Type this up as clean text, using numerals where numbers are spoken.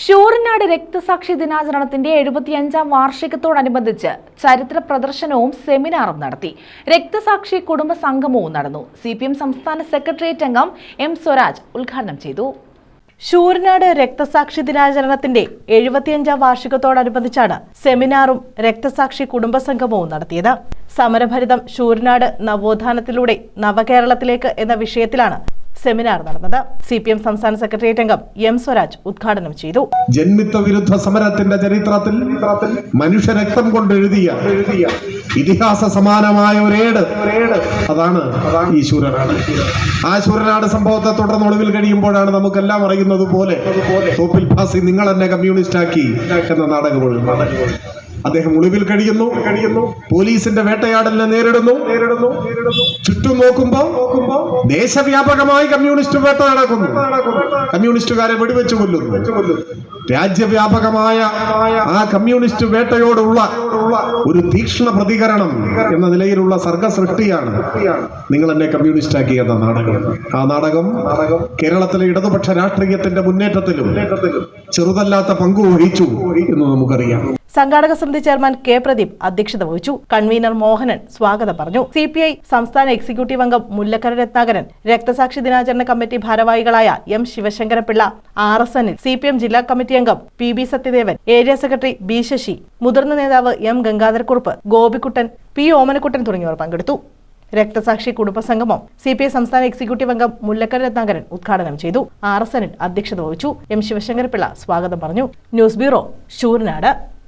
ശൂരനാട് രക്തസാക്ഷി ദിനാചരണത്തിന്റെ 75ാം വാർഷികത്തോടനുബന്ധിച്ച് ചരിത്ര പ്രദർശനവും സെമിനാറും നടത്തി. രക്തസാക്ഷി കുടുംബ സംഗമവും നടന്നു. CPM സംസ്ഥാന സെക്രട്ടേറിയറ്റ് അംഗം M. സ്വരാജ് ഉദ്ഘാടനം ചെയ്തു. ശൂരനാട് രക്തസാക്ഷി ദിനാചരണത്തിന്റെ 75ാം വാർഷികത്തോടനുബന്ധിച്ചാണ് സെമിനാറും രക്തസാക്ഷി കുടുംബ സംഗമവും നടത്തിയത്. സമരഭരിതം ശൂരനാട് നവോത്ഥാനത്തിലൂടെ നവകേരളത്തിലേക്ക് എന്ന വിഷയത്തിലാണ് സെമിനാർ നടന്നത്. CPM സംസ്ഥാന സെക്രട്ടേറിയറ്റ് അംഗം M. സ്വരാജ് ഉദ്ഘാടനം ചെയ്തു. ജന്മിത്വ വിരുദ്ധ സമരത്തിന്റെ ചരിത്രത്തിൽ മനുഷ്യരക്തം കൊണ്ട് എഴുതിയ ഇതിഹാസ സമാനമായ ഒരേട് അതാണ് ഈ ശൂരനാട്. ആ ശൂരനാട് സംഭവത്തെ തുടർന്ന് ഒളിവിൽ കഴിയുമ്പോഴാണ് നമുക്കെല്ലാം അറിയുന്നത് പോലെ തോപ്പിൽ ഭാസി നിങ്ങൾ എന്നെ കമ്മ്യൂണിസ്റ്റ് ആക്കി എന്ന നാടകം അദ്ദേഹം ഒളിവിൽ കഴിയുന്നു. പോലീസിന്റെ വേട്ടയാടലിനെ നേരിടുന്നു. ചുറ്റും നോക്കുമ്പോ ദേശവ്യാപകമായി കമ്മ്യൂണിസ്റ്റ് വേട്ട നടക്കുന്നു. കമ്മ്യൂണിസ്റ്റുകാരെ വെടിവെച്ചു കൊല്ലുന്നു. രാജ്യവ്യാപകമായ ആ കമ്മ്യൂണിസ്റ്റ് വേട്ടയോടുള്ള ഒരു തീക്ഷ്ണ പ്രതികരണം എന്ന നിലയിലുള്ള സർഗസൃഷ്ടിയാണ് നിങ്ങൾ എന്നെ കമ്മ്യൂണിസ്റ്റ് ആക്കി എന്ന നാടകം. ആ നാടകം കേരളത്തിലെ ഇടതുപക്ഷ രാഷ്ട്രീയത്തിന്റെ മുന്നേറ്റത്തിലും ചെറുതല്ലാത്ത പങ്കു വഹിച്ചു എന്ന് നമുക്കറിയാം. സംഘാടക സമിതി ചെയർമാൻ K. പ്രദീപ് അധ്യക്ഷത വഹിച്ചു. കൺവീനർ മോഹനൻ സ്വാഗതം പറഞ്ഞു. CPI സംസ്ഥാന എക്സിക്യൂട്ടീവ് അംഗം മുല്ലക്കര രത്നാകരൻ, രക്തസാക്ഷി ദിനാചരണ കമ്മിറ്റി ഭാരവാഹികളായ M. ശിവശങ്കരപിള്ള, RSN, CPM ജില്ലാ കമ്മിറ്റി അംഗം PB Sathyadevan, area secretary B. Sasi, മുതിർന്ന നേതാവ് M. ഗംഗാധരക്കുറുപ്പ്, ഗോപിക്കുട്ടൻ, P. ഓമനക്കുട്ടൻ തുടങ്ങിയവർ പങ്കെടുത്തു. രക്തസാക്ഷി കുടുംബസംഗമം CPI സംസ്ഥാന എക്സിക്യൂട്ടീവ് അംഗം മുല്ലക്കര രത്നാകരൻ ഉദ്ഘാടനം ചെയ്തു. RSN അധ്യക്ഷത വഹിച്ചു. M. ശിവശങ്കരപിള്ള സ്വാഗതം പറഞ്ഞു. News bureau, Sooranad.